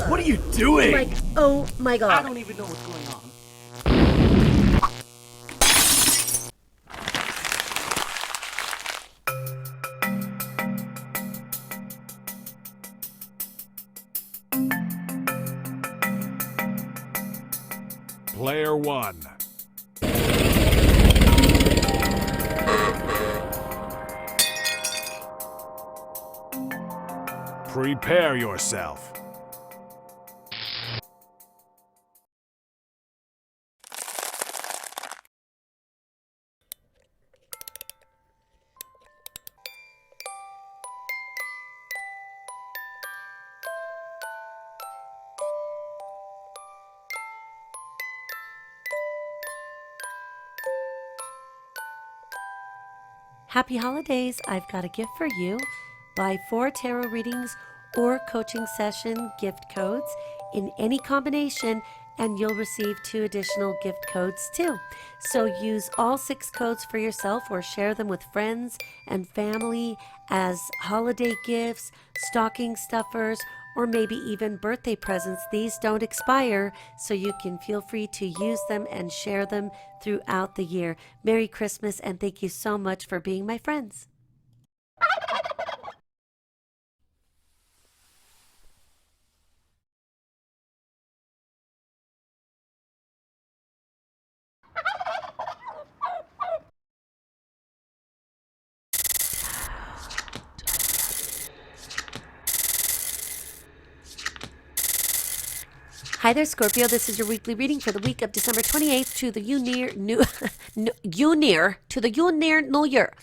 What are you doing? Like, oh my god. I don't even know what's going on. Player one. Prepare yourself. Happy holidays. I've got a gift for you. Buy 4 tarot readings or coaching session gift codes in any combination, and you'll receive 2 additional gift codes too. So use all 6 codes for yourself or share them with friends and family as holiday gifts, stocking stuffers, or maybe even birthday presents. These don't expire, so you can feel free to use them and share them throughout the year. Merry Christmas, and thank you so much for being my friends. Hi there, Scorpio. This is your weekly reading for the week of December 28th to the New Year.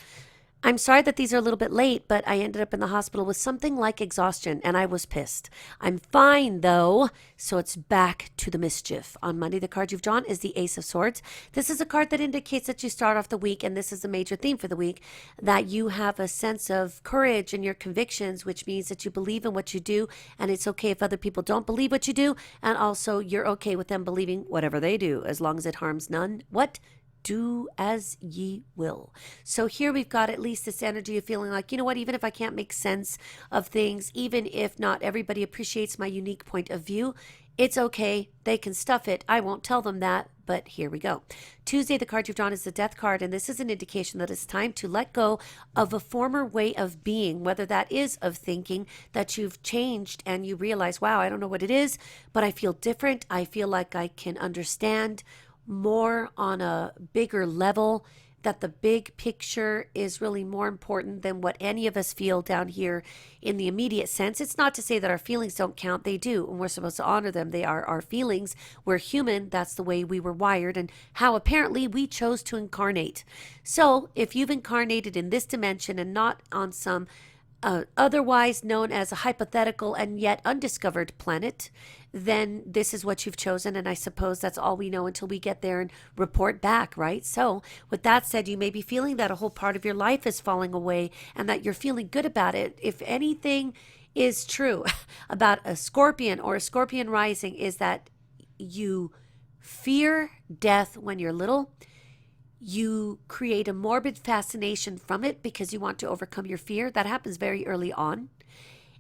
I'm sorry that these are a little bit late, but I ended up in the hospital with something like exhaustion, and I was pissed. I'm fine, though, so it's back to the mischief. On Monday, the card you've drawn is the Ace of Swords. This is a card that indicates that you start off the week, and this is a major theme for the week, that you have a sense of courage in your convictions, which means that you believe in what you do, and it's okay if other people don't believe what you do, and also you're okay with them believing whatever they do, as long as it harms none. What? Do as ye will. So here we've got at least this energy of feeling like, you know what, even if I can't make sense of things, even if not everybody appreciates my unique point of view, it's okay. They can stuff it. I won't tell them that, but here we go. Tuesday, the card you've drawn is the Death card, and this is an indication that it's time to let go of a former way of being, whether that is of thinking that you've changed and you realize, wow, I don't know what it is, but I feel different. I feel like I can understand more on a bigger level, that the big picture is really more important than what any of us feel down here in the immediate sense. It's not to say that our feelings don't count. They do, and we're supposed to honor them. They are our feelings. We're human. That's the way we were wired and how apparently we chose to incarnate. So if you've incarnated in this dimension and not on some otherwise known as a hypothetical and yet undiscovered planet, then this is what you've chosen. And I suppose that's all we know until we get there and report back, right? So with that said, you may be feeling that a whole part of your life is falling away and that you're feeling good about it. If anything is true about a Scorpion or a Scorpion rising, is that you fear death when you're little. You create a morbid fascination from it because you want to overcome your fear. That happens very early on.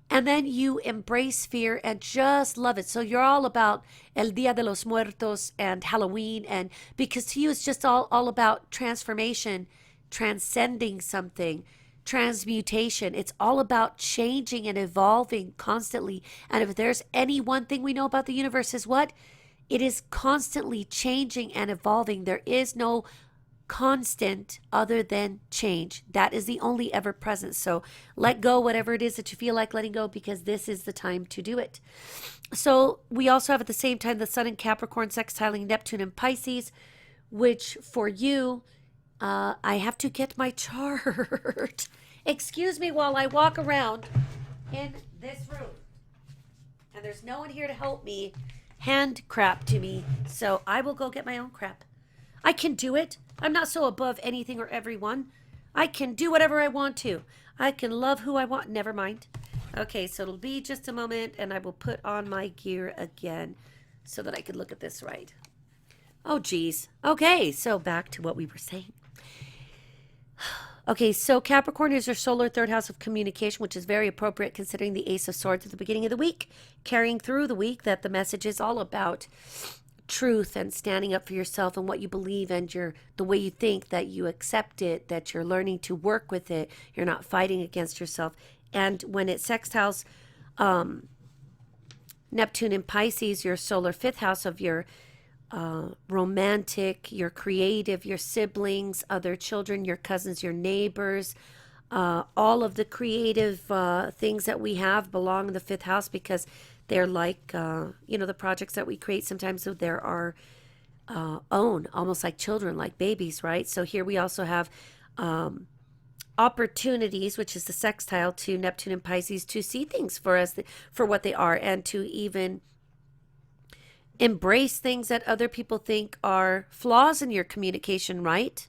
And then you embrace fear and just love it. So you're all about El Dia de los Muertos and Halloween. And because to you, it's just all about transformation, transcending something, transmutation. It's all about changing and evolving constantly. And if there's any one thing we know about the universe is what? It is constantly changing and evolving. There is no constant other than change. That is the only ever present. So let go whatever it is that you feel like letting go, because this is the time to do it. So we also have at the same time the Sun in Capricorn sextiling Neptune in Pisces, which for you, I have to get my chart. Excuse me while I walk around in this room. And there's no one here to help me hand crap to me. So I will go get my own crap. I can do it. I'm not so above anything or everyone. I can do whatever I want to. I can love who I want. Never mind. Okay, so it'll be just a moment, and I will put on my gear again so that I can look at this right. Oh, geez. Okay, so back to what we were saying. Okay, so Capricorn is your solar third house of communication, which is very appropriate considering the Ace of Swords at the beginning of the week, carrying through the week, that the message is all about truth and standing up for yourself and what you believe and the way you think, that you accept it, that you're learning to work with it, you're not fighting against yourself. And when it sextiles Neptune in Pisces, your solar fifth house of your romantic, your creative, your siblings, other children, your cousins, your neighbors, all of the creative things that we have belong in the fifth house, because they're like, the projects that we create sometimes, so they're our own, almost like children, like babies, right? So here we also have opportunities, which is the sextile to Neptune and Pisces, to see things for what they are, and to even embrace things that other people think are flaws in your communication, right?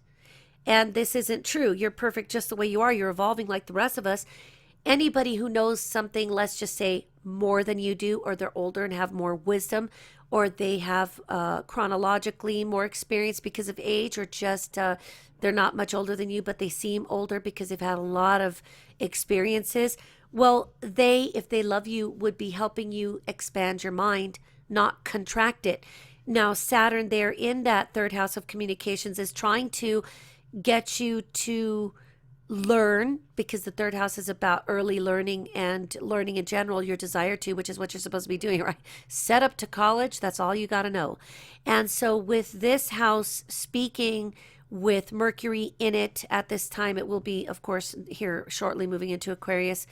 And this isn't true. You're perfect just the way you are. You're evolving like the rest of us. Anybody who knows something, let's just say, more than you do, or they're older and have more wisdom, or they have chronologically more experience because of age, or just they're not much older than you, but they seem older because they've had a lot of experiences. Well, if they love you, would be helping you expand your mind, not contract it. Now, Saturn there in that third house of communications is trying to get you to learn, because the third house is about early learning and learning in general, your desire to, which is what you're supposed to be doing, right? Set up to college, that's all you got to know. And so with this house speaking with Mercury in it at this time, it will be, of course, here shortly moving into Aquarius,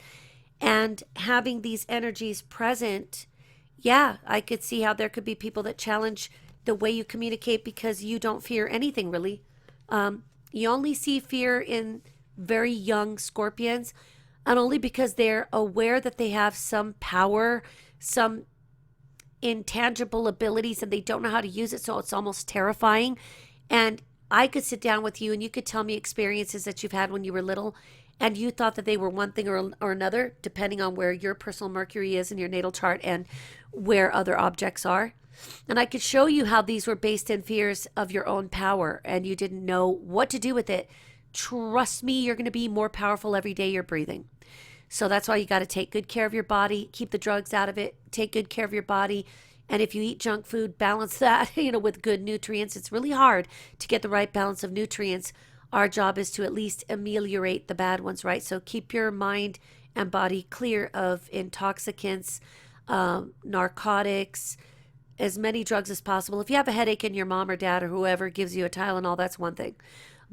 and having these energies present, yeah, I could see how there could be people that challenge the way you communicate because you don't fear anything, really. You only see fear in very young Scorpions, and only because they're aware that they have some power, some intangible abilities, and they don't know how to use it, so it's almost terrifying. And I could sit down with you and you could tell me experiences that you've had when you were little, and you thought that they were one thing or another, depending on where your personal Mercury is in your natal chart and where other objects are. And I could show you how these were based in fears of your own power, and you didn't know what to do with it. Trust me, you're going to be more powerful every day you're breathing. So that's why you got to take good care of your body, keep the drugs out of it, take good care of your body. And if you eat junk food, balance that, with good nutrients. It's really hard to get the right balance of nutrients. Our job is to at least ameliorate the bad ones, right? So keep your mind and body clear of intoxicants, narcotics, as many drugs as possible. If you have a headache and your mom or dad or whoever gives you a Tylenol, that's one thing.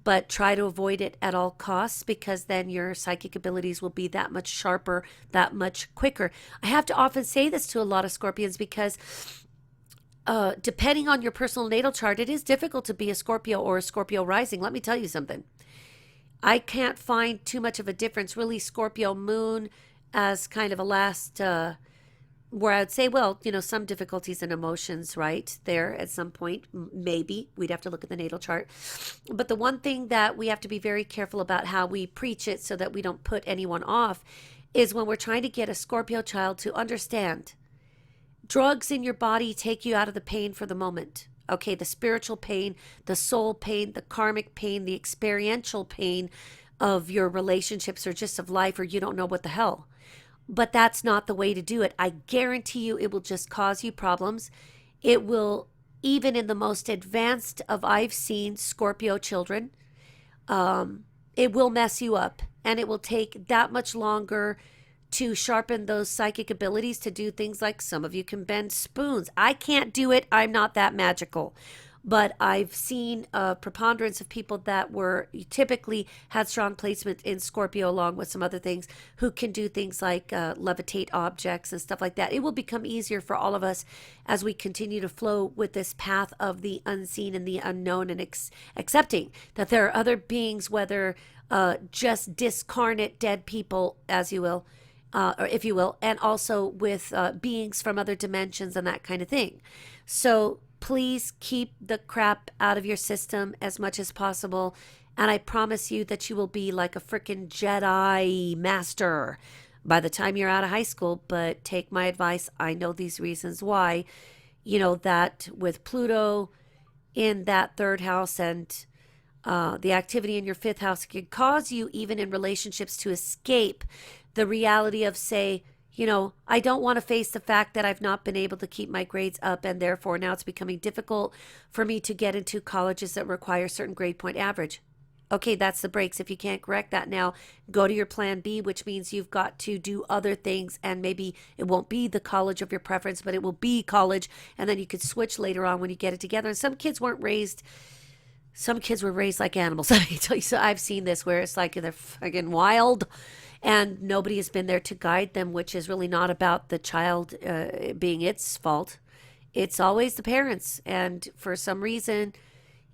But try to avoid it at all costs, because then your psychic abilities will be that much sharper, that much quicker. I have to often say this to a lot of Scorpions because depending on your personal natal chart, it is difficult to be a Scorpio or a Scorpio rising. Let me tell you something. I can't find too much of a difference. Really, Scorpio moon as kind of a last, where I'd say, well, some difficulties and emotions right there at some point. Maybe we'd have to look at the natal chart. But the one thing that we have to be very careful about how we preach it so that we don't put anyone off is when we're trying to get a Scorpio child to understand drugs in your body take you out of the pain for the moment. Okay, the spiritual pain, the soul pain, the karmic pain, the experiential pain of your relationships or just of life, or you don't know what the hell. But that's not the way to do it. I guarantee you it will just cause you problems. It will, even in the most advanced of I've seen Scorpio children, it will mess you up. And it will take that much longer to sharpen those psychic abilities to do things like some of you can bend spoons. I can't do it. I'm not that magical. But I've seen a preponderance of people that were typically had strong placement in Scorpio along with some other things who can do things like levitate objects and stuff like that. It will become easier for all of us as we continue to flow with this path of the unseen and the unknown, and accepting that there are other beings, whether just discarnate dead people, as you will, or if you will, and also with beings from other dimensions and that kind of thing. So please keep the crap out of your system as much as possible. And I promise you that you will be like a freaking Jedi master by the time you're out of high school. But take my advice. I know these reasons why. You know, that with Pluto in that third house and the activity in your fifth house can cause you, even in relationships, to escape the reality of, say, you know, I don't want to face the fact that I've not been able to keep my grades up, and therefore now it's becoming difficult for me to get into colleges that require certain grade point average. Okay, that's the breaks. If you can't correct that now, go to your plan B, which means you've got to do other things, and maybe it won't be the college of your preference, but it will be college, and then you could switch later on when you get it together. And some kids were raised like animals. I tell you, so I've seen this where it's like they're fucking wild and nobody has been there to guide them, which is really not about the child being its fault. It's always the parents. And for some reason,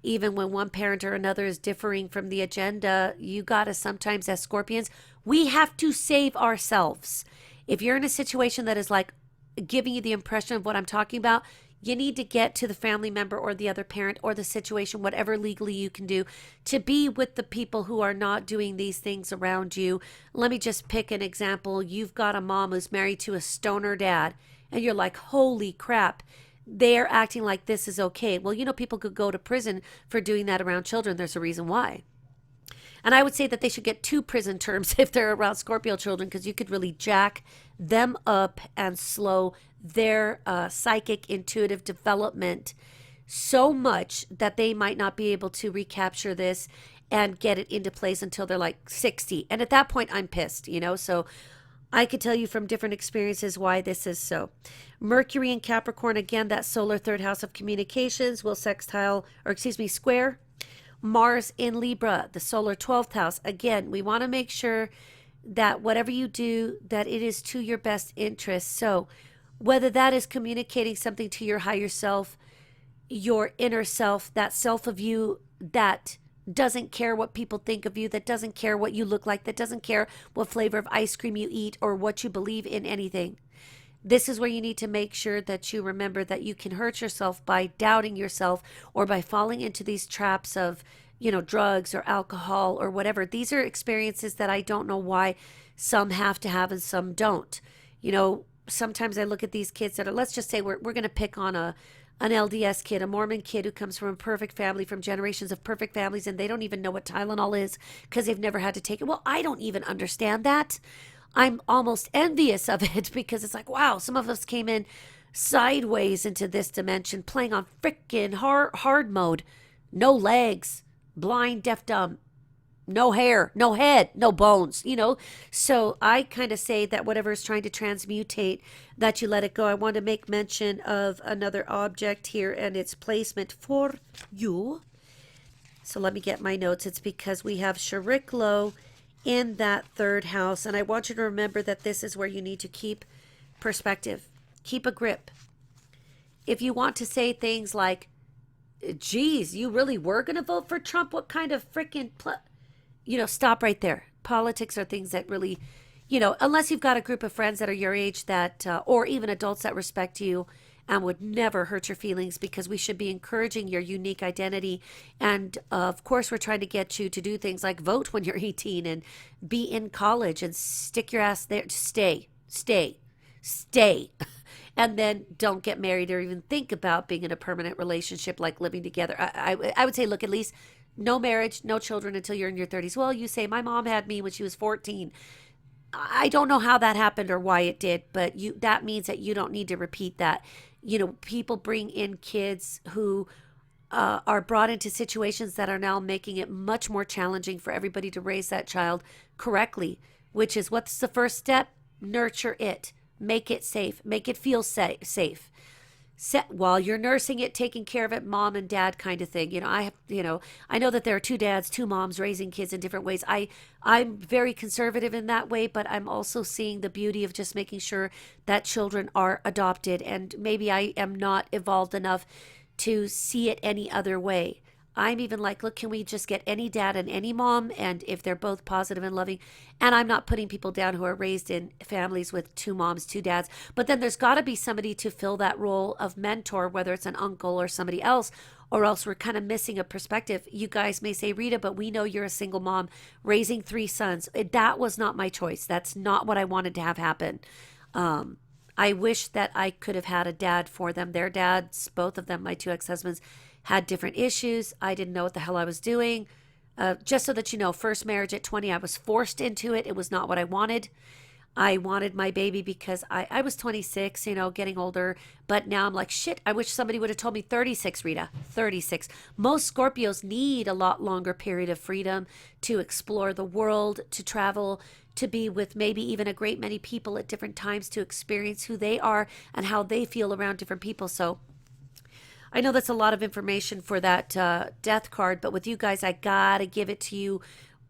even when one parent or another is differing from the agenda, you gotta sometimes, as Scorpions, we have to save ourselves. If you're in a situation that is like giving you the impression of what I'm talking about, you need to get to the family member or the other parent or the situation, whatever legally you can do, to be with the people who are not doing these things around you. Let me just pick an example. You've got a mom who's married to a stoner dad, and you're like, holy crap, they're acting like this is okay. Well, you know, people could go to prison for doing that around children. There's a reason why. And I would say that they should get 2 prison terms if they're around Scorpio children, because you could really jack them up and slow their psychic intuitive development so much that they might not be able to recapture this and get it into place until they're like 60. And at that point, I'm pissed, you know? So I could tell you from different experiences why this is so. Mercury in Capricorn, again, that solar third house of communications, will square Mars in Libra, the solar 12th house. Again, we want to make sure that whatever you do, that it is to your best interest. So whether that is communicating something to your higher self, your inner self, that self of you that doesn't care what people think of you, that doesn't care what you look like, that doesn't care what flavor of ice cream you eat or what you believe in anything. This is where you need to make sure that you remember that you can hurt yourself by doubting yourself or by falling into these traps of, you know, drugs or alcohol or whatever. These are experiences that I don't know why some have to have and some don't. You know, sometimes I look at these kids that are, let's just say we're going to pick on an LDS kid, a Mormon kid who comes from a perfect family, from generations of perfect families, and they don't even know what Tylenol is because they've never had to take it. Well, I don't even understand that. I'm almost envious of it because it's like, wow, some of us came in sideways into this dimension playing on frickin' hard mode. No legs, blind, deaf, dumb, no hair, no head, no bones, you know. So I kind of say that whatever is trying to transmutate, that you let it go. I want to make mention of another object here and its placement for you. So let me get my notes. It's because we have Chariklo in that third house. And I want you to remember that this is where you need to keep perspective, keep a grip. If you want to say things like, geez, you really were going to vote for Trump? What kind of freaking, stop right there. Politics are things that really, unless you've got a group of friends that are your age that, or even adults that respect you and would never hurt your feelings, because we should be encouraging your unique identity. And of course, we're trying to get you to do things like vote when you're 18 and be in college and stick your ass there. Stay. And then don't get married or even think about being in a permanent relationship, like living together. I would say, look, at least no marriage, no children until you're in your 30s. Well, you say, my mom had me when she was 14. I don't know how that happened or why it did, but that means that you don't need to repeat that. People bring in kids who are brought into situations that are now making it much more challenging for everybody to raise that child correctly, which is, what's the first step? Nurture it. Make it safe. Make it feel safe. While you're nursing it, taking care of it, mom and dad kind of thing. I know that there are 2 dads, 2 moms raising kids in different ways. I'm very conservative in that way, but I'm also seeing the beauty of just making sure that children are adopted. And maybe I am not evolved enough to see it any other way. I'm even like, look, can we just get any dad and any mom? And if they're both positive and loving, and I'm not putting people down who are raised in families with 2 moms, 2 dads, but then there's got to be somebody to fill that role of mentor, whether it's an uncle or somebody else, or else we're kind of missing a perspective. You guys may say, Rita, but we know you're a single mom raising 3 sons. That was not my choice. That's not what I wanted to have happen. I wish that I could have had a dad for them. Their dads, both of them, my 2 ex-husbands, had different issues. I didn't know what the hell I was doing. Just so that you know, first marriage at 20, I was forced into it. It was not what I wanted. I wanted my baby because I was 26, getting older. But now I'm like, shit, I wish somebody would have told me 36, Rita. 36. Most Scorpios need a lot longer period of freedom to explore the world, to travel, to be with maybe even a great many people at different times, to experience who they are and how they feel around different people. So I know that's a lot of information for that death card, but with you guys, I gotta give it to you.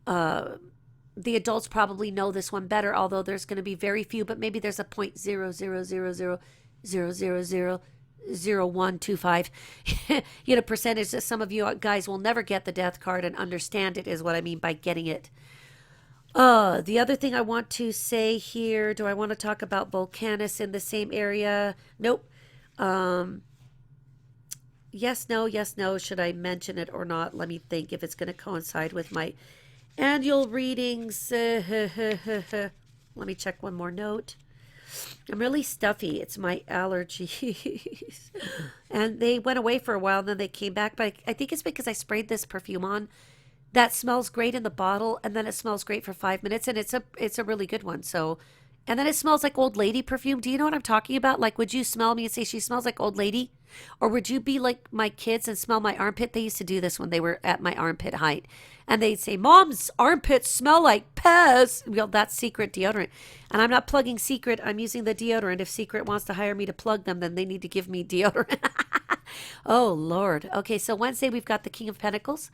The adults probably know this one better, although there's going to be very few, but maybe there's a 0.00000000125 percentage that some of you guys will never get the death card and understand it, is what I mean by getting it. The other thing I want to say here, do I want to talk about Volcanus in the same area? Nope. Yes, no. Should I mention it or not? Let me think if it's going to coincide with my annual readings. Let me check one more note. I'm really stuffy. It's my allergies. And they went away for a while and then they came back. But I think it's because I sprayed this perfume on that smells great in the bottle, and then it smells great for 5 minutes, and it's a really good one. So, and then it smells like old lady perfume. Do you know what I'm talking about? Like, would you smell me and say she smells like old lady? Or would you be like my kids and smell my armpit? They used to do this when they were at my armpit height. And they'd say, Mom's armpits smell like Pez. Well, that's Secret deodorant. And I'm not plugging Secret. I'm using the deodorant. If Secret wants to hire me to plug them, then they need to give me deodorant. Oh, Lord. Okay, so Wednesday we've got the King of Pentacles.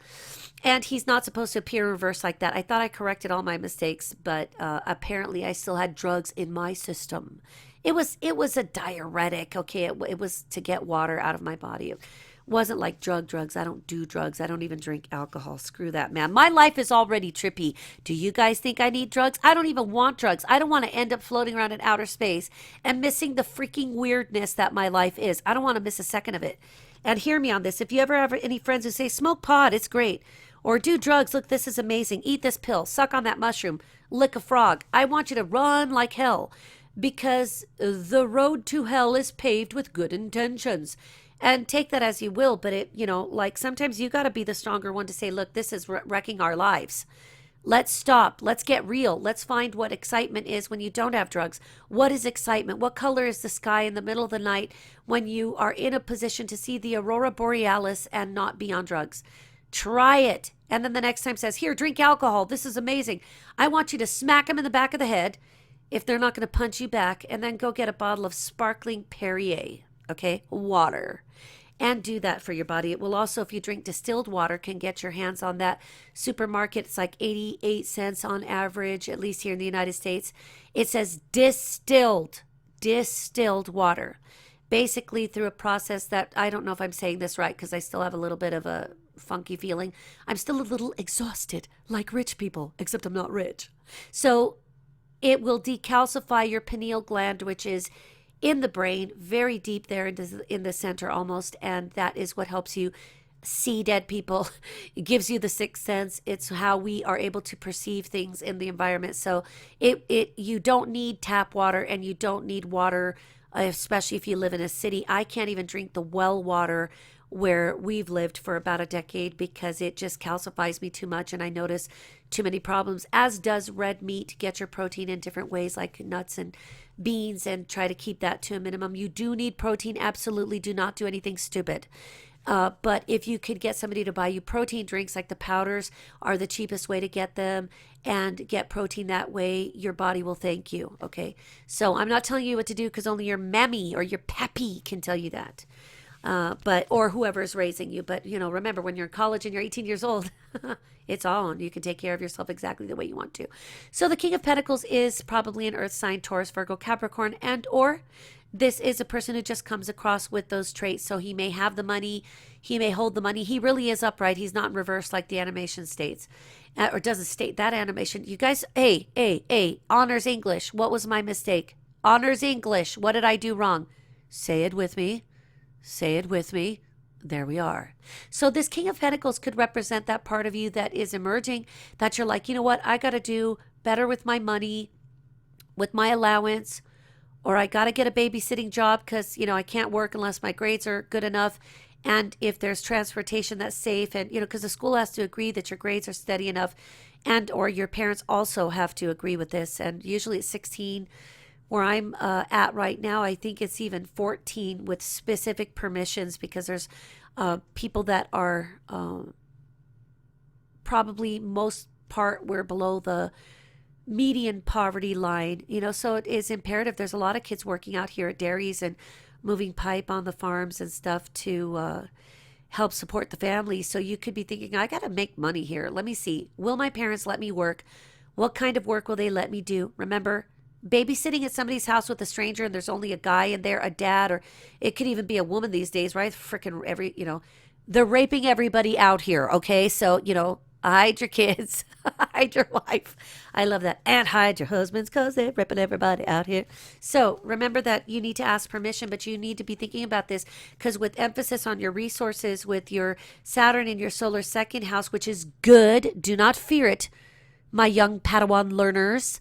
And he's not supposed to appear in reverse like that. I thought I corrected all my mistakes, but apparently I still had drugs in my system. It was a diuretic, okay? It was to get water out of my body. It wasn't like drugs. I don't do drugs. I don't even drink alcohol. Screw that, man. My life is already trippy. Do you guys think I need drugs? I don't even want drugs. I don't want to end up floating around in outer space and missing the freaking weirdness that my life is. I don't want to miss a second of it. And hear me on this. If you ever have any friends who say, smoke pot, it's great. Or do drugs. Look, this is amazing. Eat this pill. Suck on that mushroom. Lick a frog. I want you to run like hell. Because the road to hell is paved with good intentions. And take that as you will, but it, like sometimes you got to be the stronger one to say, look, this is wrecking our lives. Let's stop. Let's get real. Let's find what excitement is when you don't have drugs. What is excitement? What color is the sky in the middle of the night when you are in a position to see the aurora borealis and not be on drugs? Try it. And then the next time says, here, drink alcohol. This is amazing. I want you to smack them in the back of the head if they're not going to punch you back, and then go get a bottle of sparkling Perrier, okay, water, and do that for your body. It will also, if you drink distilled water, can get your hands on that supermarket. It's like 88 cents on average, at least here in the United States. It says distilled water, basically through a process that, I don't know if I'm saying this right because I still have a little bit of a funky feeling. I'm still a little exhausted, like rich people, except I'm not rich. So it will decalcify your pineal gland, which is in the brain, very deep there in the center almost, and that is what helps you see dead people. It gives you the sixth sense. It's how we are able to perceive things in the environment. So you don't need tap water, and you don't need water, especially if you live in a city. I can't even drink the well water where we've lived for about a decade because it just calcifies me too much, and I notice too many problems, as does red meat. Get your protein in different ways, like nuts and beans, and try to keep that to a minimum. You do need protein, absolutely. Do not do anything stupid. But if you could get somebody to buy you protein drinks, like the powders are the cheapest way to get them, and get protein that way, your body will thank you, okay? So I'm not telling you what to do because only your mammy or your pappy can tell you that. or whoever is raising you. But, remember, when you're in college and you're 18 years old, it's on. You can take care of yourself exactly the way you want to. So the King of Pentacles is probably an earth sign, Taurus, Virgo, Capricorn, and or this is a person who just comes across with those traits. So he may have the money, he may hold the money. He really is upright. He's not in reverse like the animation states, or doesn't state that animation. You guys, hey, honors English. What was my mistake? Honors English. What did I do wrong? Say it with me. Say it with me. There we are. So this King of Pentacles could represent that part of you that is emerging, that you're like, you know what? I got to do better with my money, with my allowance, or I got to get a babysitting job because, I can't work unless my grades are good enough. And if there's transportation that's safe, and, because the school has to agree that your grades are steady enough, and or your parents also have to agree with this. And usually it's 16. Where I'm at right now, I think it's even 14 with specific permissions, because there's people that are probably most part we're below the median poverty line, so it is imperative. There's a lot of kids working out here at dairies and moving pipe on the farms and stuff to help support the family. So you could be thinking, I got to make money here. Let me see. Will my parents let me work? What kind of work will they let me do? Remember, babysitting at somebody's house with a stranger and there's only a guy in there, a dad, or it could even be a woman these days, right? Freaking they're raping everybody out here, okay? So, hide your kids, hide your wife. I love that. And hide your husbands because they're ripping everybody out here. So remember that you need to ask permission, but you need to be thinking about this, because with emphasis on your resources, with your Saturn in your solar second house, which is good, do not fear it, my young Padawan learners.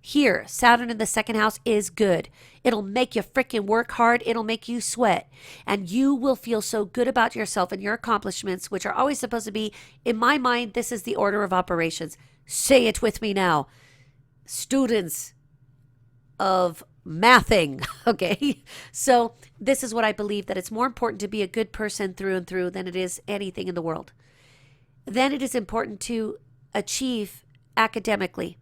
Here, Saturn in the second house is good. It'll make you freaking work hard. It'll make you sweat. And you will feel so good about yourself and your accomplishments, which are always supposed to be, in my mind, this is the order of operations. Say it with me now. Students of mathing, okay? So this is what I believe, that it's more important to be a good person through and through than it is anything in the world. Then it is important to achieve academically.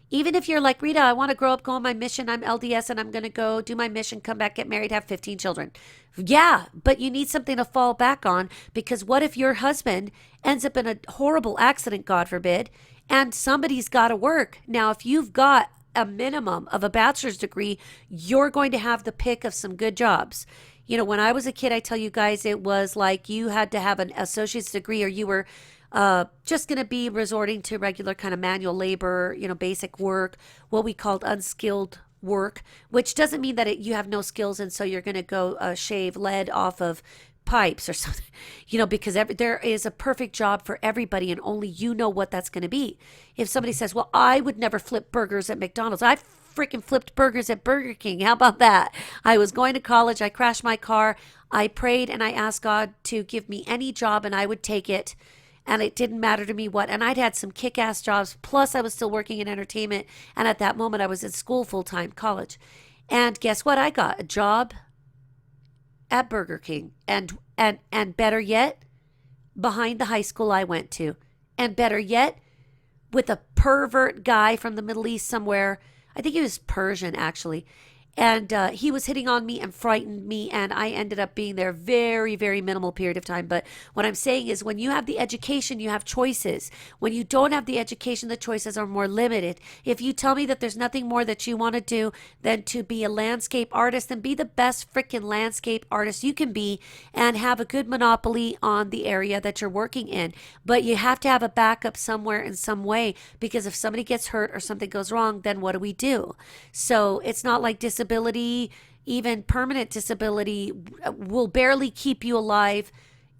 Even if you're like, Rita, I want to grow up, go on my mission. I'm LDS and I'm going to go do my mission, come back, get married, have 15 children. Yeah, but you need something to fall back on, because what if your husband ends up in a horrible accident, God forbid, and somebody's got to work? Now, if you've got a minimum of a bachelor's degree, you're going to have the pick of some good jobs. When I was a kid, I tell you guys, it was like you had to have an associate's degree or you were just going to be resorting to regular kind of manual labor, basic work, what we called unskilled work, which doesn't mean that you have no skills and so you're going to go shave lead off of pipes or something, because there is a perfect job for everybody and only you know what that's going to be. If somebody says, well, I would never flip burgers at McDonald's. I freaking flipped burgers at Burger King. How about that? I was going to college. I crashed my car. I prayed and I asked God to give me any job and I would take it. And it didn't matter to me what. And I'd had some kick-ass jobs. Plus, I was still working in entertainment. And at that moment, I was in school full-time, college. And guess what? I got a job at Burger King. And better yet, behind the high school I went to. And better yet, with a pervert guy from the Middle East somewhere. I think he was Persian, actually. And he was hitting on me and frightened me, and I ended up being there very, very minimal period of time. But what I'm saying is, when you have the education, you have choices. When you don't have the education, the choices are more limited. If you tell me that there's nothing more that you want to do than to be a landscape artist, then be the best freaking landscape artist you can be and have a good monopoly on the area that you're working in. But you have to have a backup somewhere in some way, because if somebody gets hurt or something goes wrong, then what do? So it's not like disability, even permanent disability, will barely keep you alive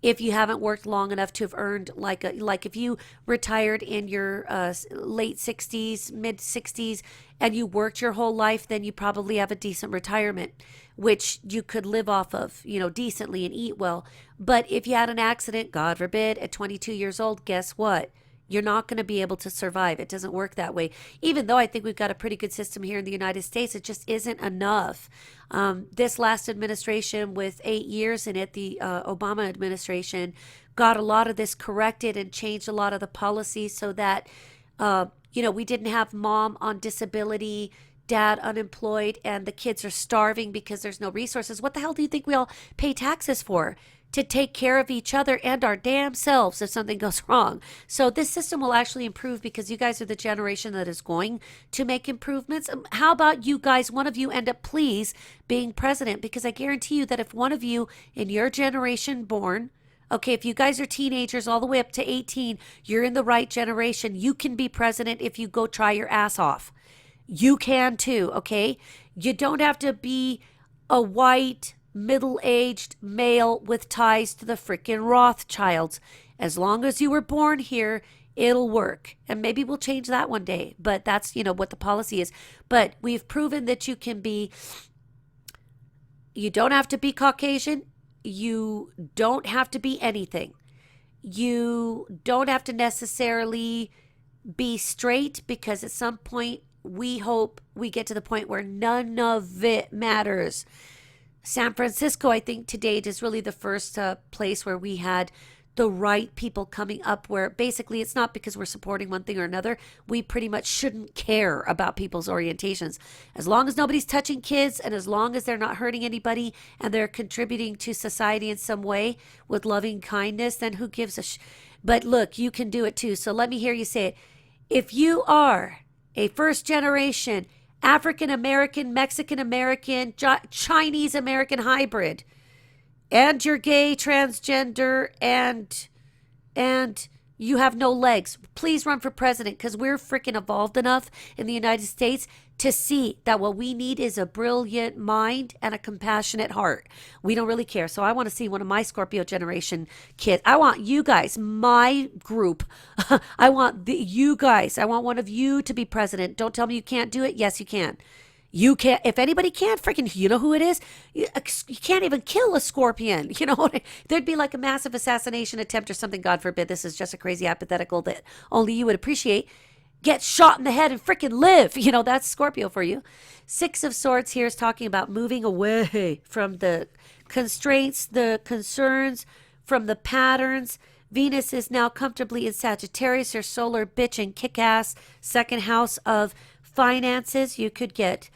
if you haven't worked long enough to have earned like if you retired in your late 60s, mid 60s, and you worked your whole life, then you probably have a decent retirement, which you could live off of, decently and eat well. But if you had an accident, God forbid, at 22 years old, guess what? You're not going to be able to survive. It doesn't work that way. Even though I think we've got a pretty good system here in the United States, it just isn't enough. This last administration, with 8 years in it, the Obama administration, got a lot of this corrected and changed a lot of the policies so that, we didn't have mom on disability dad unemployed and the kids are starving because there's no resources. What the hell do you think we all pay taxes for? To take care of each other and our damn selves if something goes wrong. So this system will actually improve because you guys are the generation that is going to make improvements. How about you guys, one of you end up please being president? Because I guarantee you that if one of you in your generation born, okay, if you guys are teenagers all the way up to 18, you're in the right generation. You can be president if you go try your ass off. You can too, okay? You don't have to be a white, middle-aged male with ties to the freaking Rothschilds. As long as you were born here, it'll work. And maybe we'll change that one day. But that's, what the policy is. But we've proven that you don't have to be Caucasian. You don't have to be anything. You don't have to necessarily be straight, because at some point we hope we get to the point where none of it matters. San Francisco, I think, to date is really the first place where we had the right people coming up, where basically it's not because we're supporting one thing or another. We pretty much shouldn't care about people's orientations. As long as nobody's touching kids and as long as they're not hurting anybody and they're contributing to society in some way with loving kindness, then who gives a But look, you can do it too. So let me hear you say it. If you are a first generation African American, Mexican American, Chinese American hybrid, and you're gay, transgender, and you have no legs, please run for president, because we're freaking evolved enough in the United States to see that what we need is a brilliant mind and a compassionate heart. We don't really care. So I want to see one of my Scorpio generation kids. I want you guys, my group. I want you guys. I want one of you to be president. Don't tell me you can't do it. Yes, you can. You can't. If anybody can't, freaking, you know who it is? You can't even kill a scorpion. There'd be like a massive assassination attempt or something. God forbid. This is just a crazy hypothetical that only you would appreciate. Get shot in the head and freaking live. That's Scorpio for you. Six of Swords here is talking about moving away from the constraints, the concerns, from the patterns. Venus is now comfortably in Sagittarius, your solar bitch and kick-ass second house of finances. You could get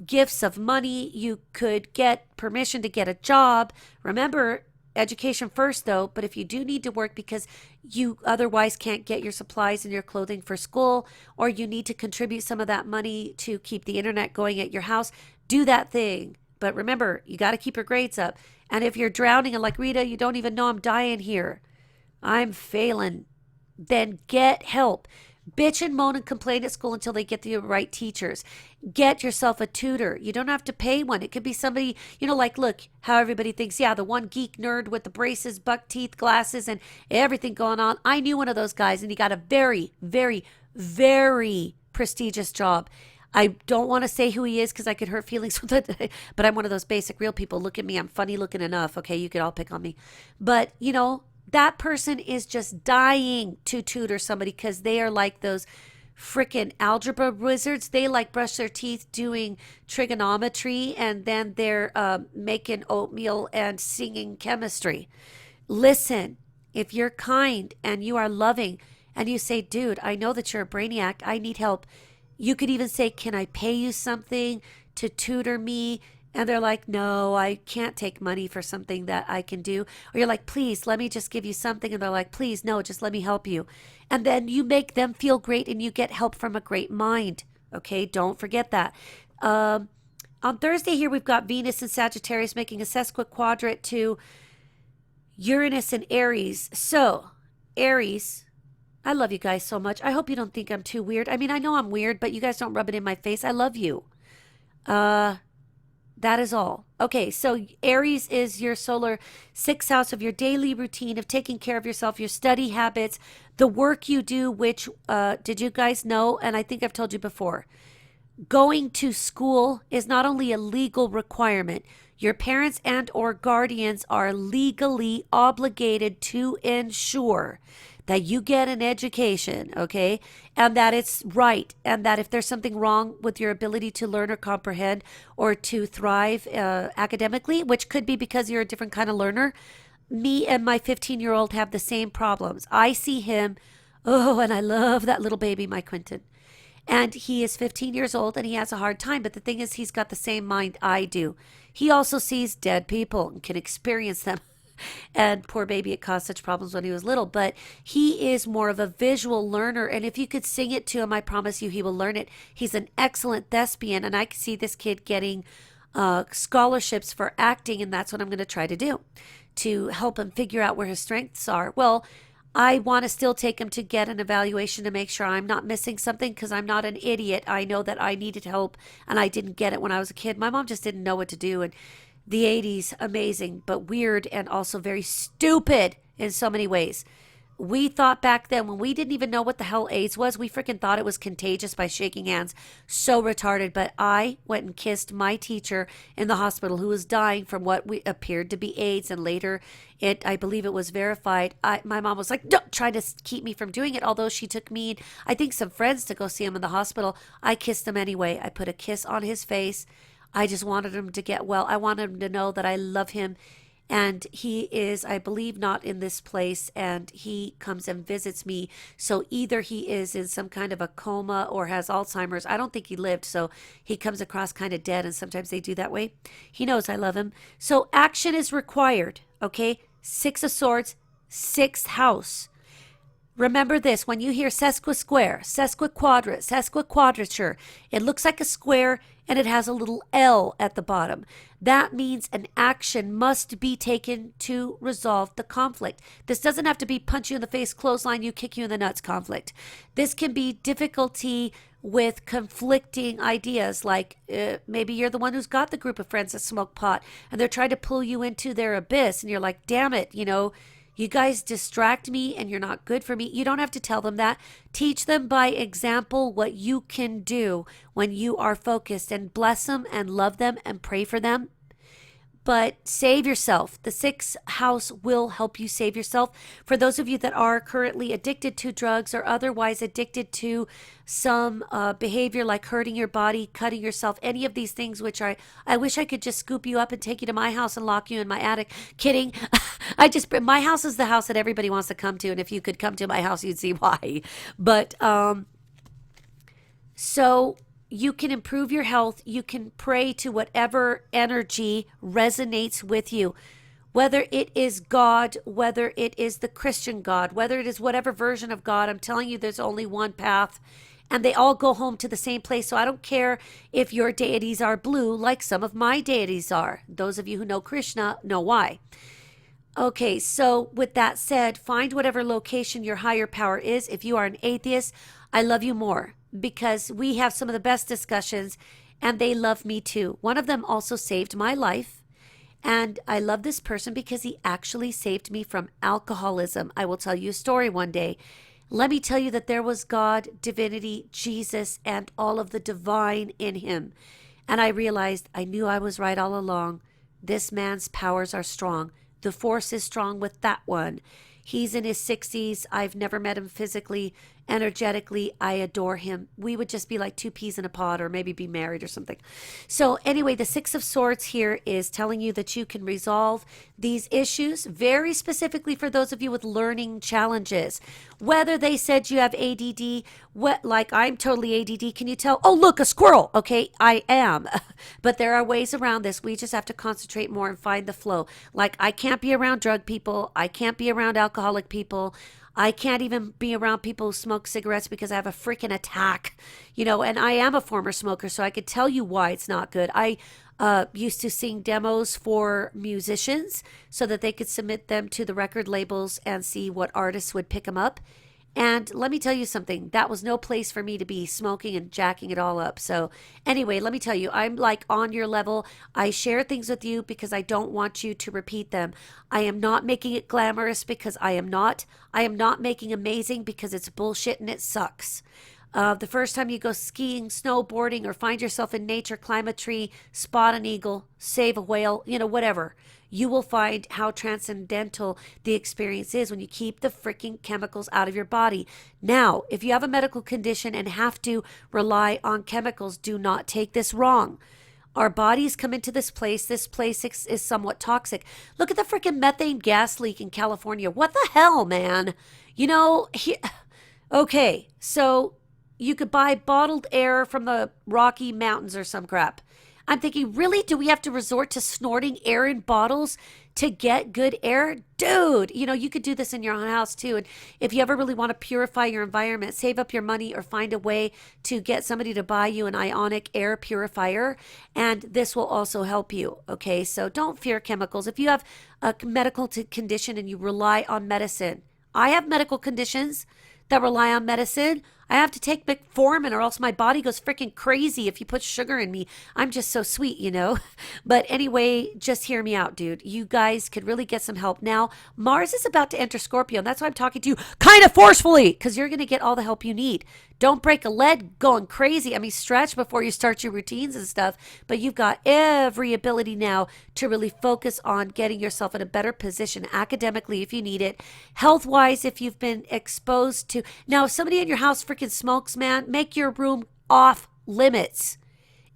gifts of money. You could get permission to get a job. Remember, education first though, but if you do need to work because you otherwise can't get your supplies and your clothing for school, or you need to contribute some of that money to keep the internet going at your house, do that thing. But remember, you got to keep your grades up. And if you're drowning and like, Rita, you don't even know I'm dying here, I'm failing, then get help. Bitch and moan and complain at school until they get the right teachers. Get yourself a tutor. You don't have to pay one. It could be somebody, look how everybody thinks, yeah, the one geek nerd with the braces, buck teeth, glasses, and everything going on. I knew one of those guys, and he got a very, very, very prestigious job. I don't want to say who he is because I could hurt feelings with it, but I'm one of those basic real people. Look at me. I'm funny looking enough. Okay, you could all pick on me. But, that person is just dying to tutor somebody because they are like those freaking algebra wizards. They brush their teeth doing trigonometry, and then they're making oatmeal and singing chemistry. Listen, if you're kind and you are loving and you say, dude, I know that you're a brainiac, I need help. You could even say, can I pay you something to tutor me? And they're like, no, I can't take money for something that I can do. Or you're like, please, let me just give you something. And they're like, please, no, just let me help you. And then you make them feel great and you get help from a great mind. Okay, don't forget that. On Thursday here, we've got Venus and Sagittarius making a sesquiquadrate to Uranus and Aries. So, Aries, I love you guys so much. I hope you don't think I'm too weird. I mean, I know I'm weird, but you guys don't rub it in my face. I love you. That is all. Okay, so Aries is your solar sixth house of your daily routine of taking care of yourself, your study habits, the work you do, which did you guys know? And I think I've told you before. Going to school is not only a legal requirement. Your parents and or guardians are legally obligated to ensure that you get an education, okay? And that it's right. And that if there's something wrong with your ability to learn or comprehend or to thrive academically, which could be because you're a different kind of learner, me and my 15-year-old have the same problems. I see him, and I love that little baby, my Quentin. And he is 15 years old and he has a hard time. But the thing is, he's got the same mind I do. He also sees dead people and can experience them. And poor baby, it caused such problems when he was little. But he is more of a visual learner. And if you could sing it to him, I promise you he will learn it. He's an excellent thespian. And I can see this kid getting scholarships for acting. And that's what I'm going to try to do to help him figure out where his strengths are. Well, I want to still take him to get an evaluation to make sure I'm not missing something because I'm not an idiot. I know that I needed help and I didn't get it when I was a kid. My mom just didn't know what to do. And the 80s, amazing, but weird and also very stupid in so many ways. We thought back then when we didn't even know what the hell AIDS was, we freaking thought it was contagious by shaking hands. So retarded. But I went and kissed my teacher in the hospital who was dying from what appeared to be AIDS. And later, I believe it was verified. My mom was like, no, trying to keep me from doing it. Although she took me and I think some friends to go see him in the hospital. I kissed him anyway. I put a kiss on his face. I just wanted him to get well. I wanted him to know that I love him. And he is, I believe, not in this place. And he comes and visits me. So either he is in some kind of a coma or has Alzheimer's. I don't think he lived. So he comes across kind of dead. And sometimes they do that way. He knows I love him. So action is required. Okay. 6 of Swords, 6th house. Remember this, when you hear sesquisquare, sesquiquadrat, sesquiquadrature, it looks like a square and it has a little L at the bottom. That means an action must be taken to resolve the conflict. This doesn't have to be punch you in the face, clothesline you, kick you in the nuts conflict. This can be difficulty with conflicting ideas, like maybe you're the one who's got the group of friends that smoke pot and they're trying to pull you into their abyss and you're like, damn it, you guys distract me and you're not good for me. You don't have to tell them that. Teach them by example what you can do when you are focused, and bless them and love them and pray for them. But save yourself. The 6th house will help you save yourself. For those of you that are currently addicted to drugs or otherwise addicted to some behavior like hurting your body, cutting yourself, any of these things, which I wish I could just scoop you up and take you to my house and lock you in my attic. Kidding. My house is the house that everybody wants to come to. And if you could come to my house, you'd see why. But so you can improve your health. You can pray to whatever energy resonates with you, whether it is God, whether it is the Christian God, whether it is whatever version of God. I'm telling you, there's only one path and they all go home to the same place. So I don't care if your deities are blue, like some of my deities are. Those of you who know Krishna know why. Okay, so with that said, find whatever location your higher power is. If you are an atheist, I love you more, because we have some of the best discussions and they love me too. One of them also saved my life. And I love this person because he actually saved me from alcoholism. I will tell you a story one day. Let me tell you that there was God, divinity, Jesus, and all of the divine in him. And I realized I knew I was right all along. This man's powers are strong. The force is strong with that one. He's in his 60s. I've never met him physically. Energetically, I adore him. We would just be like 2 peas in a pod, or maybe be married or something. So anyway, the 6 of Swords here is telling you that you can resolve these issues, very specifically for those of you with learning challenges. Whether they said you have ADD, like I'm totally ADD, can you tell? Oh, look, a squirrel. Okay, I am. But there are ways around this. We just have to concentrate more and find the flow. Like, I can't be around drug people. I can't be around alcoholic people. I can't even be around people who smoke cigarettes because I have a freaking attack, and I am a former smoker, so I could tell you why it's not good. I used to sing demos for musicians so that they could submit them to the record labels and see what artists would pick them up. And let me tell you something, that was no place for me to be smoking and jacking it all up. So anyway, let me tell you, I'm like on your level. I share things with you because I don't want you to repeat them. I am not making it glamorous because I am not. I am not making amazing because it's bullshit and it sucks. The first time you go skiing, snowboarding, or find yourself in nature, climb a tree, spot an eagle, save a whale, whatever, you will find how transcendental the experience is when you keep the freaking chemicals out of your body. Now, if you have a medical condition and have to rely on chemicals, do not take this wrong. Our bodies come into this place. This place is somewhat toxic. Look at the freaking methane gas leak in California. What the hell, man? Okay, so you could buy bottled air from the Rocky Mountains or some crap. I'm thinking, really? Do we have to resort to snorting air in bottles to get good air? Dude, you could do this in your own house too. And if you ever really want to purify your environment, save up your money or find a way to get somebody to buy you an ionic air purifier. And this will also help you. Okay, so don't fear chemicals. If you have a medical condition and you rely on medicine, I have medical conditions that rely on medicine. I have to take metformin or else my body goes freaking crazy if you put sugar in me. I'm just so sweet, But anyway, just hear me out, dude. You guys could really get some help now. Mars is about to enter Scorpio, and that's why I'm talking to you kind of forcefully, because you're going to get all the help you need. Don't break a leg going crazy. I mean, stretch before you start your routines and stuff. But you've got every ability now to really focus on getting yourself in a better position academically if you need it. Health-wise, if you've been exposed to... Now, if somebody in your house freaking smokes, man, make your room off limits.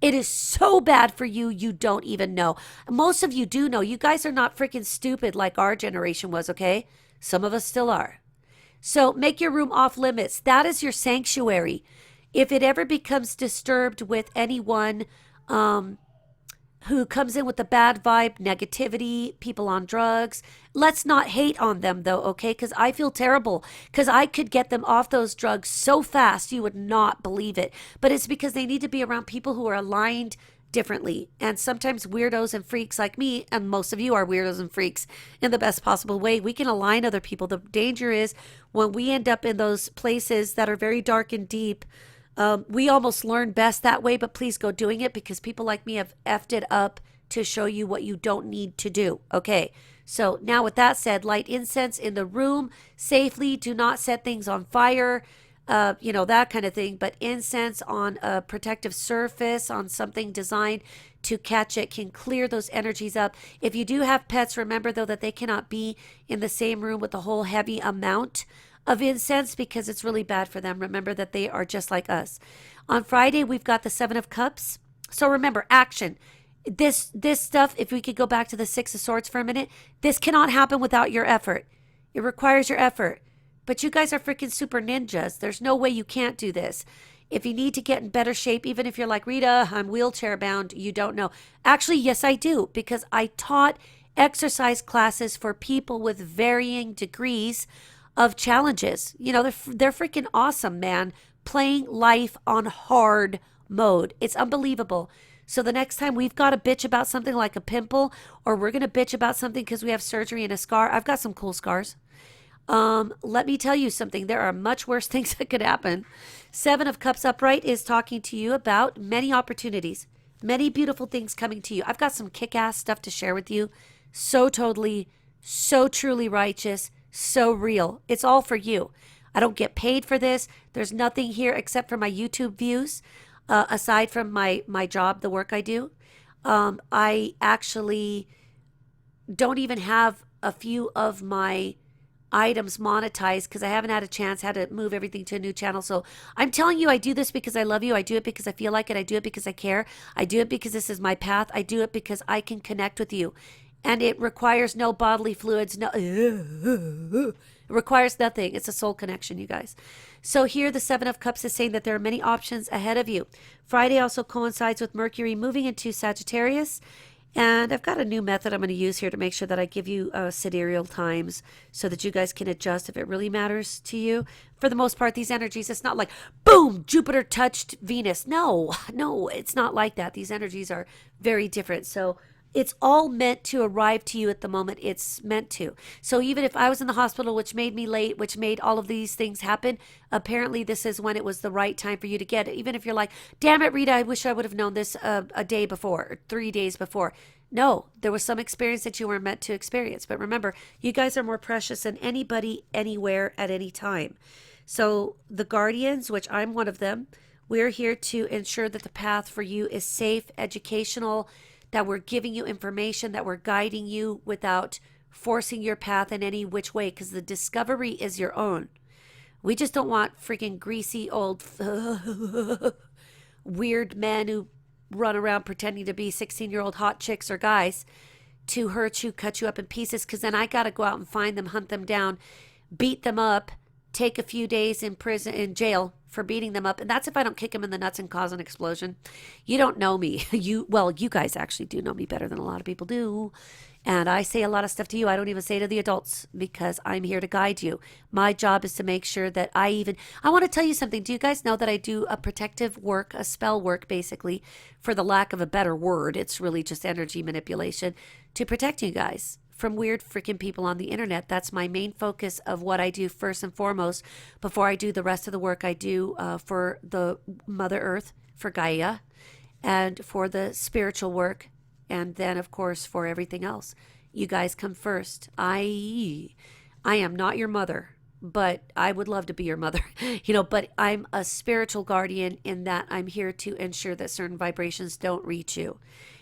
It is so bad for you, you don't even know. Most of you do know. You guys are not freaking stupid like our generation was, okay? Some of us still are. So make your room off limits. That is your sanctuary. If it ever becomes disturbed with anyone who comes in with a bad vibe, negativity, people on drugs, let's not hate on them though, okay? Because I feel terrible because I could get them off those drugs so fast you would not believe it. But it's because they need to be around people who are aligned differently. And sometimes weirdos and freaks like me, and most of you are weirdos and freaks in the best possible way, we can align other people. The danger is when we end up in those places that are very dark and deep, we almost learn best that way, but please go doing it because people like me have effed it up to show you what you don't need to do. Okay, so now with that said, light incense in the room safely. Do not set things on fire. That kind of thing. But incense on a protective surface, on something designed to catch it, can clear those energies up. If you do have pets, remember though that they cannot be in the same room with the whole heavy amount of incense because it's really bad for them. Remember that they are just like us. On Friday, we've got the Seven of Cups. So remember, action. This stuff, if we could go back to the Six of Swords for a minute, this cannot happen without your effort. It requires your effort. But you guys are freaking super ninjas. There's no way you can't do this. If you need to get in better shape, even if you're like, Rita, I'm wheelchair bound, you don't know. Actually, yes, I do, because I taught exercise classes for people with varying degrees of challenges. They're freaking awesome, man. Playing life on hard mode. It's unbelievable. So the next time we've got to bitch about something like a pimple, or we're going to bitch about something because we have surgery and a scar. I've got some cool scars. Let me tell you something. There are much worse things that could happen. Seven of Cups upright is talking to you about many opportunities, many beautiful things coming to you. I've got some kick-ass stuff to share with you. So totally, so truly righteous, so real. It's all for you. I don't get paid for this. There's nothing here except for my YouTube views, aside from my job, the work I do. I actually don't even have a few of my items monetized because I haven't had a chance, had to move everything to a new channel. So I'm telling you, I do this because I love you. I do it because I feel like it. I do it because I care. I do it because this is my path. I do it because I can connect with you. And it requires no bodily fluids. No, it requires nothing. It's a soul connection, you guys. So here the Seven of Cups is saying that there are many options ahead of you. Friday also coincides with Mercury moving into Sagittarius. And I've got a new method I'm going to use here to make sure that I give you sidereal times so that you guys can adjust if it really matters to you. For the most part, these energies, it's not like, boom, Jupiter touched Venus. No, it's not like that. These energies are very different. So it's all meant to arrive to you at the moment it's meant to. So even if I was in the hospital, which made me late, which made all of these things happen, apparently this is when it was the right time for you to get it. Even if you're like, damn it, Rita, I wish I would have known this a day before or 3 days before. No, there was some experience that you were meant to experience. But remember, you guys are more precious than anybody, anywhere, at any time. So the guardians, which I'm one of them, we're here to ensure that the path for you is safe, educational, that we're giving you information, that we're guiding you without forcing your path in any which way, because the discovery is your own. We just don't want freaking greasy old weird men who run around pretending to be 16-year-old hot chicks or guys to hurt you, cut you up in pieces, because then I got to go out and find them, hunt them down, beat them up, take a few days in prison, in jail for beating them up. And that's if I don't kick them in the nuts and cause an explosion. You don't know me. You guys actually do know me better than a lot of people do. And I say a lot of stuff to you I don't even say to the adults because I'm here to guide you. My job is to make sure that I want to tell you something. Do you guys know that I do a protective work, a spell work, basically, for the lack of a better word? It's really just energy manipulation to protect you guys from weird freaking people on the internet. That's my main focus of what I do first and foremost before I do the rest of the work I do for the Mother Earth, for Gaia, and for the spiritual work. And then, of course, for everything else. You guys come first. I am not your mother, but I would love to be your mother, but I'm a spiritual guardian in that I'm here to ensure that certain vibrations don't reach you.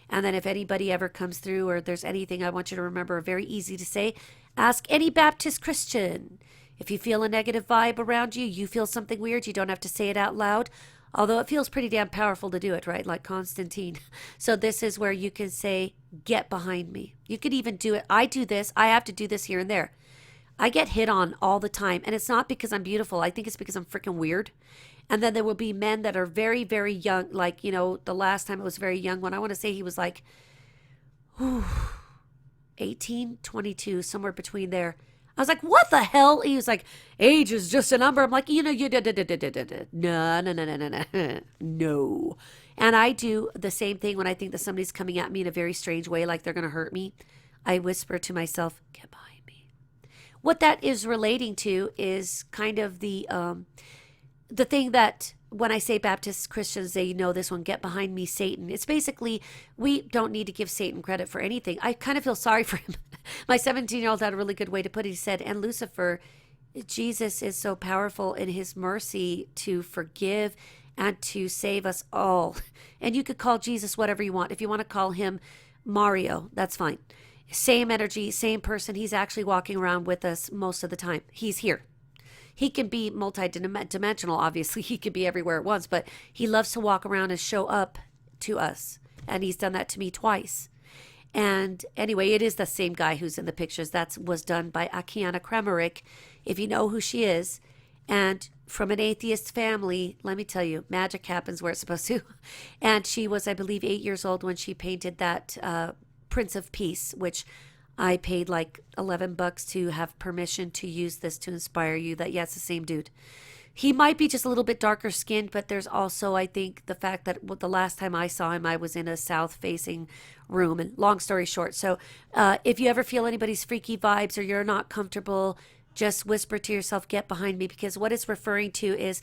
And then if anybody ever comes through or there's anything I want you to remember, very easy to say, ask any Baptist Christian. If you feel a negative vibe around you, you feel something weird, you don't have to say it out loud. Although it feels pretty damn powerful to do it, right? Like Constantine. So this is where you can say, get behind me. You could even do it. I do this. I have to do this here and there. I get hit on all the time. And it's not because I'm beautiful. I think it's because I'm freaking weird. And then there will be men that are very, very young. Like, the last time it was very young one. I want to say he was like 18, 22, somewhere between there. I was like, what the hell? He was like, age is just a number. I'm like, no. And I do the same thing when I think that somebody's coming at me in a very strange way, like they're going to hurt me. I whisper to myself, get behind me. What that is relating to is kind of the thing that when I say Baptist Christians, they know this one, get behind me, Satan. It's basically, we don't need to give Satan credit for anything. I kind of feel sorry for him. My 17-year-old had a really good way to put it. He said, and Lucifer, Jesus is so powerful in his mercy to forgive and to save us all. And you could call Jesus whatever you want. If you want to call him Mario, that's fine. Same energy, same person. He's actually walking around with us most of the time. He's here. He can be multi-dimensional, obviously. He could be everywhere at once, but he loves to walk around and show up to us. And he's done that to me twice. And anyway, it is the same guy who's in the pictures. That was done by Akiana Kremerick, if you know who she is. And from an atheist family, let me tell you, magic happens where it's supposed to. And she was, I believe, 8 years old when she painted that Prince of Peace, which I paid like $11 to have permission to use this to inspire you. That, yeah, it's the same dude. He might be just a little bit darker skinned, but there's also, I think, the fact that the last time I saw him, I was in a south-facing room. And long story short, so if you ever feel anybody's freaky vibes or you're not comfortable, just whisper to yourself, get behind me, because what it's referring to is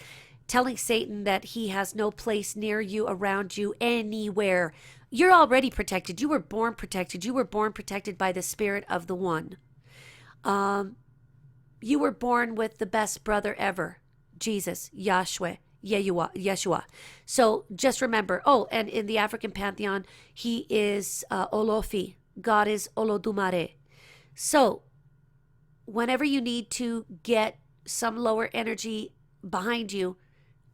telling Satan that he has no place near you, around you, anywhere. You're already protected. You were born protected. You were born protected by the spirit of the one. You were born with the best brother ever, Jesus, Yeshua. So just remember, and in the African pantheon, he is Olofi. God is Olodumare. So whenever you need to get some lower energy behind you,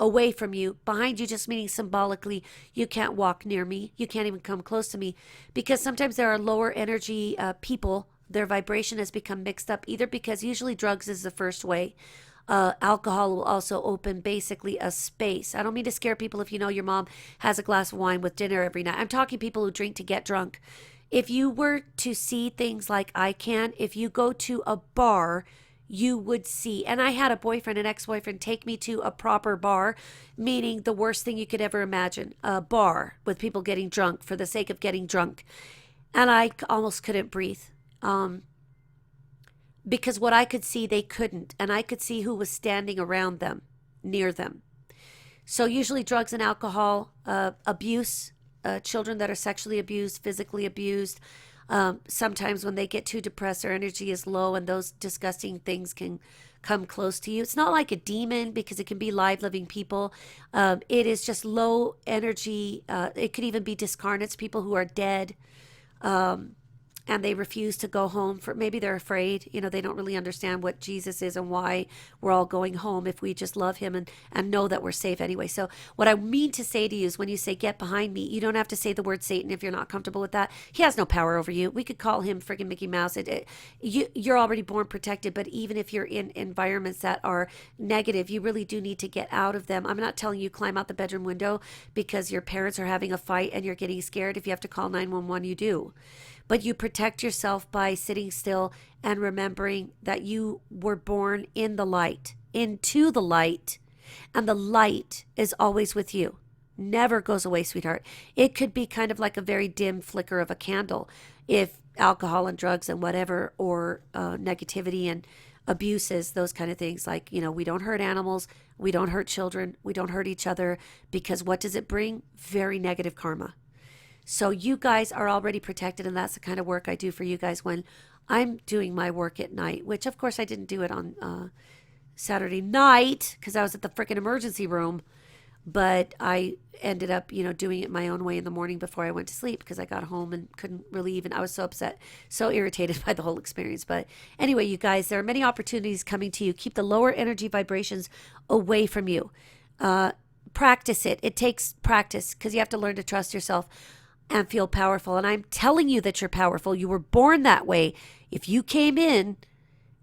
away from you, behind you just meaning symbolically, you can't walk near me, you can't even come close to me, because sometimes there are lower energy people, their vibration has become mixed up, either because usually drugs is the first way. Alcohol will also open basically a space. I don't mean to scare people if you know your mom has a glass of wine with dinner every night. I'm talking people who drink to get drunk. If you were to see things like I can, if you go to a bar, you would see. And I had an ex-boyfriend, take me to a proper bar, meaning the worst thing you could ever imagine, a bar with people getting drunk for the sake of getting drunk. And I almost couldn't breathe. Because what I could see, they couldn't. And I could see who was standing around them, near them. So usually drugs and alcohol, abuse, children that are sexually abused, physically abused. Sometimes when they get too depressed, their energy is low and those disgusting things can come close to you. It's not like a demon because it can be live living people. It is just low energy. It could even be discarnates, people who are dead. and they refuse to go home for maybe they're afraid, they don't really understand what Jesus is and why we're all going home if we just love him and know that we're safe anyway. So what I mean to say to you is when you say get behind me, you don't have to say the word Satan if you're not comfortable with that. He has no power over you. We could call him freaking Mickey Mouse. You're already born protected, but even if you're in environments that are negative, you really do need to get out of them. I'm not telling you climb out the bedroom window because your parents are having a fight and you're getting scared. If you have to call 911, you do. But you protect yourself by sitting still and remembering that you were born in the light, into the light, and the light is always with you. Never goes away, sweetheart. It could be kind of like a very dim flicker of a candle if alcohol and drugs and whatever, or negativity and abuses, those kind of things. Like, we don't hurt animals, we don't hurt children, we don't hurt each other, because what does it bring? Very negative karma. So you guys are already protected, and that's the kind of work I do for you guys when I'm doing my work at night, which of course I didn't do it on Saturday night because I was at the freaking emergency room, but I ended up, doing it my own way in the morning before I went to sleep because I got home and couldn't really I was so upset, so irritated by the whole experience. But anyway, you guys, there are many opportunities coming to you. Keep the lower energy vibrations away from you. Practice it. It takes practice because you have to learn to trust yourself and feel powerful. And I'm telling you that you're powerful. You were born that way. If you came in,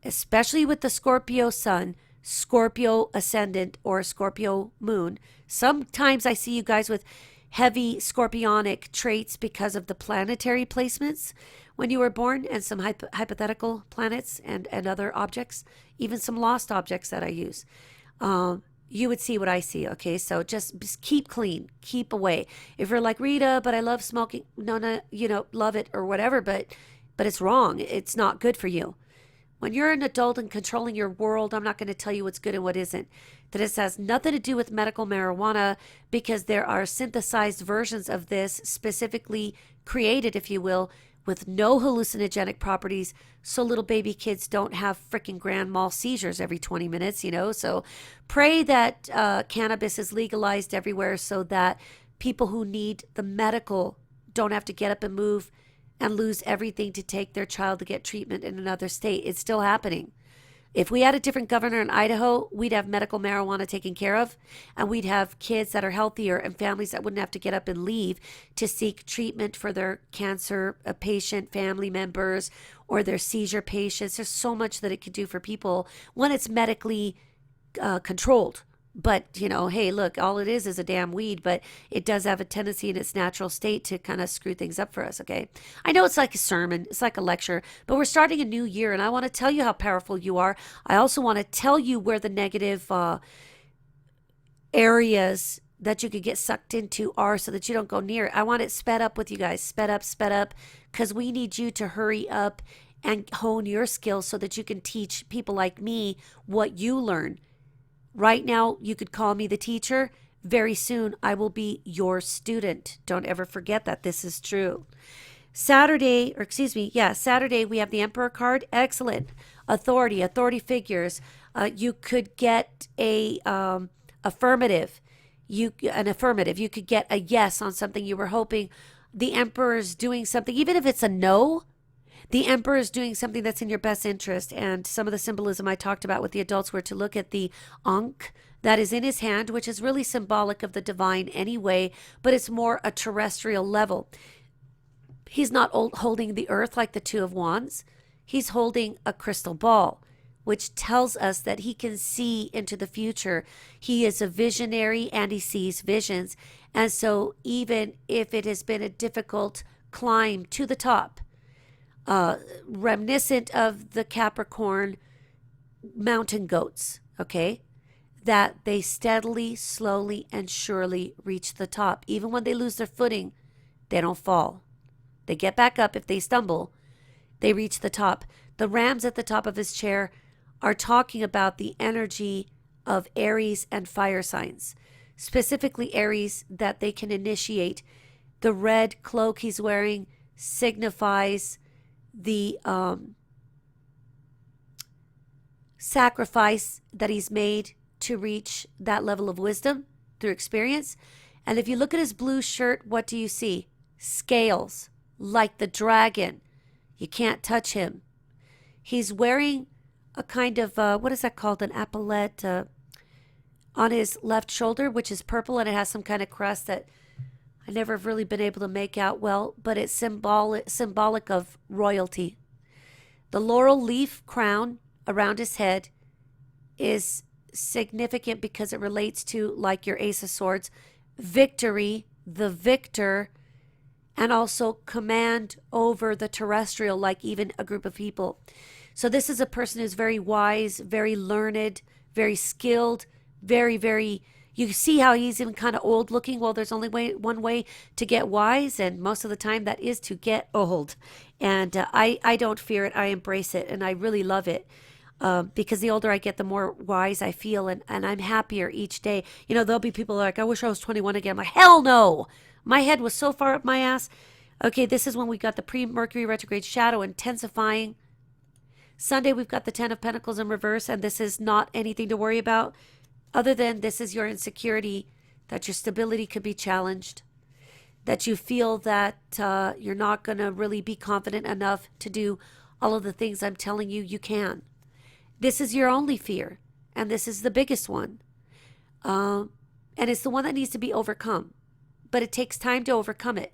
especially with the Scorpio sun, Scorpio ascendant, or Scorpio moon, sometimes I see you guys with heavy scorpionic traits because of the planetary placements when you were born, and some hypothetical planets and other objects, even some lost objects that I use. You would see what I see, okay? So just keep clean, keep away. If you're like, Rita, but I love smoking, no, love it or whatever, but it's wrong. It's not good for you. When you're an adult and controlling your world, I'm not going to tell you what's good and what isn't. This has nothing to do with medical marijuana, because there are synthesized versions of this specifically created, if you will, with no hallucinogenic properties, so little baby kids don't have freaking grand mal seizures every 20 minutes, So pray that cannabis is legalized everywhere so that people who need the medical don't have to get up and move and lose everything to take their child to get treatment in another state. It's still happening. If we had a different governor in Idaho, we'd have medical marijuana taken care of, and we'd have kids that are healthier and families that wouldn't have to get up and leave to seek treatment for their cancer patient family members or their seizure patients. There's so much that it could do for people when it's medically controlled. But, hey, look, all it is a damn weed, but it does have a tendency in its natural state to kind of screw things up for us, okay? I know it's like a sermon, it's like a lecture, but we're starting a new year, and I want to tell you how powerful you are. I also want to tell you where the negative areas that you could get sucked into are so that you don't go near it. I want it sped up with you guys, sped up, because we need you to hurry up and hone your skills so that you can teach people like me what you learn. Right now, you could call me the teacher. Very soon, I will be your student. Don't ever forget that this is true. Saturday, we have the Emperor card. Excellent. Authority figures. You could get a affirmative. You could get a yes on something you were hoping. The Emperor is doing something, even if it's a no. The Emperor is doing something that's in your best interest. And some of the symbolism I talked about with the adults were to look at the Ankh that is in his hand, which is really symbolic of the divine anyway, but it's more a terrestrial level. He's not holding the earth like the Two of Wands. He's holding a crystal ball, which tells us that he can see into the future. He is a visionary and he sees visions. And so even if it has been a difficult climb to the top, reminiscent of the Capricorn mountain goats, okay, that they steadily, slowly, and surely reach the top. Even when they lose their footing, they don't fall. They get back up. If they stumble, they reach the top. The rams at the top of his chair are talking about the energy of Aries and fire signs, specifically Aries, that they can initiate. The red cloak he's wearing signifies the sacrifice that he's made to reach that level of wisdom through experience. And if you look at his blue shirt, what do you see? Scales, like the dragon. You can't touch him. He's wearing a kind of, what is that called? An epaulette on his left shoulder, which is purple, and it has some kind of crest that I never have really been able to make out well, but it's symbolic of royalty. The laurel leaf crown around his head is significant because it relates to, like your Ace of Swords, victory, the victor, and also command over the terrestrial, like even a group of people. So this is a person who's very wise, very learned, very skilled, very, you see how he's even kind of old looking. Well, there's only one way to get wise, and most of the time that is to get old. And I don't fear it. I embrace it, and I really love it. Because the older I get, the more wise I feel, and I'm happier each day. You know, there'll be people like, I wish I was 21 again. I'm like, hell no. My head was so far up my ass. Okay, this is when we got the pre-Mercury retrograde shadow intensifying. Sunday, we've got the 10 of Pentacles in reverse, and this is not anything to worry about, other than this is your insecurity, that your stability could be challenged, that you feel that you're not going to really be confident enough to do all of the things I'm telling you you can. This is your only fear, and this is the biggest one. And it's the one that needs to be overcome, but it takes time to overcome it.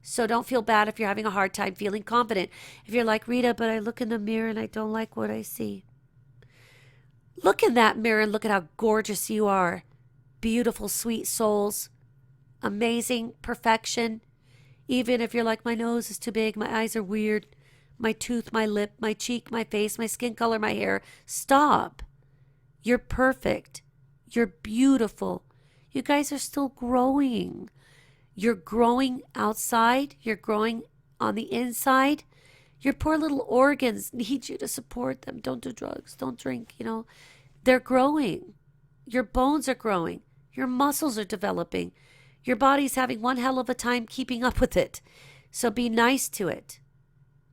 So don't feel bad if you're having a hard time feeling confident. If you're like, Rita, but I look in the mirror and I don't like what I see. Look in that mirror and look at how gorgeous you are. Beautiful, sweet souls. Amazing perfection. Even if you're like, my nose is too big, my eyes are weird, my tooth, my lip, my cheek, my face, my skin color, my hair. Stop. You're perfect. You're beautiful. You guys are still growing. You're growing outside. You're growing on the inside. Your poor little organs need you to support them. Don't do drugs. Don't drink. You know, they're growing. Your bones are growing. Your muscles are developing. Your body's having one hell of a time keeping up with it. So be nice to it.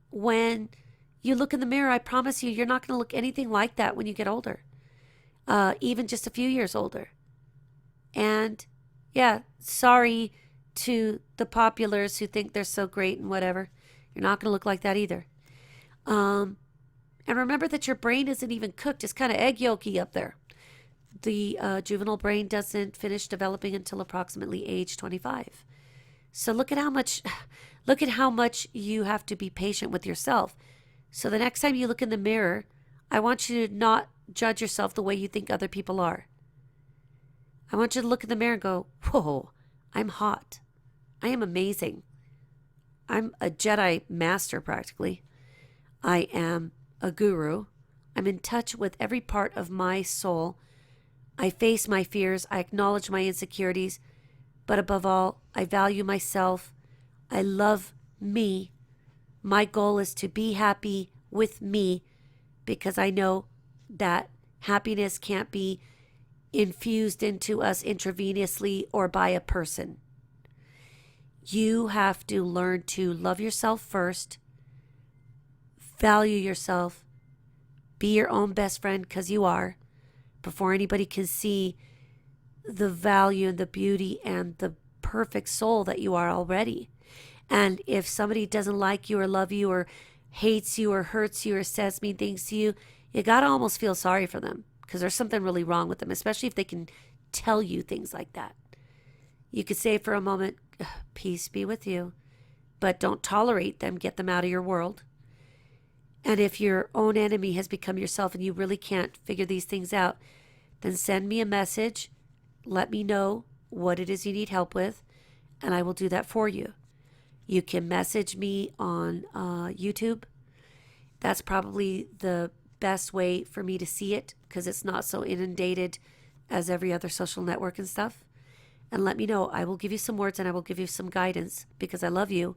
When you look in the mirror, I promise you're not going to look anything like that when you get older. Even just a few years older. And yeah, sorry to the populars who think they're so great and whatever. You're not going to look like that either. And remember that your brain isn't even cooked. It's kind of egg yolky up there. The juvenile brain doesn't finish developing until approximately age 25. So look at how much you have to be patient with yourself. So the next time you look in the mirror, I want you to not judge yourself the way you think other people are. I want you to look in the mirror and go, whoa, I'm hot. I am amazing. I'm a Jedi master practically. I am a guru. I'm in touch with every part of my soul. I face my fears. I acknowledge my insecurities. But above all, I value myself. I love me. My goal is to be happy with me because I know that happiness can't be infused into us intravenously or by a person. You have to learn to love yourself first, value yourself, be your own best friend because you are, before anybody can see the value and the beauty and the perfect soul that you are already. And if somebody doesn't like you or love you or hates you or hurts you or says mean things to you, you gotta almost feel sorry for them because there's something really wrong with them, especially if they can tell you things like that. You could say for a moment, peace be with you, but don't tolerate them, get them out of your world. And if your own enemy has become yourself and you really can't figure these things out, then send me a message, let me know what it is you need help with, and I will do that for you. You can message me on YouTube. That's probably the best way for me to see it because it's not so inundated as every other social network and stuff. And let me know. I will give you some words and I will give you some guidance because I love you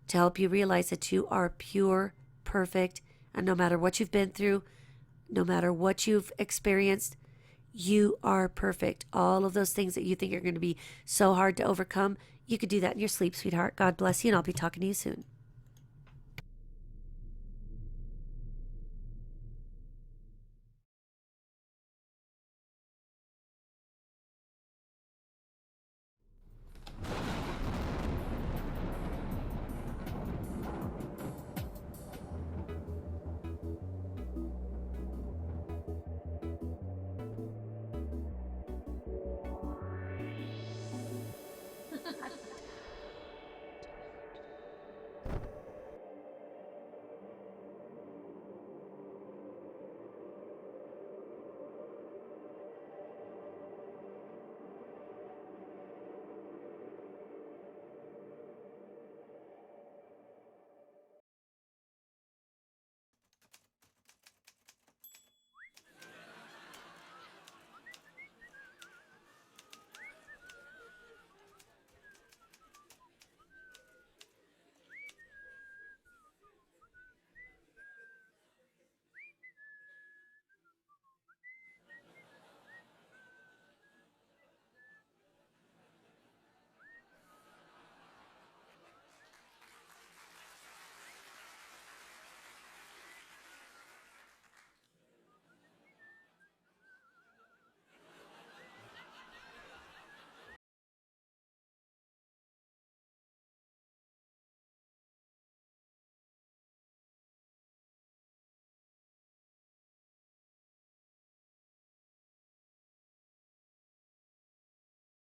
to help you realize that you are pure, perfect, and no matter what you've been through, no matter what you've experienced, you are perfect. All of those things that you think are going to be so hard to overcome, you could do that in your sleep, sweetheart. God bless you, and I'll be talking to you soon.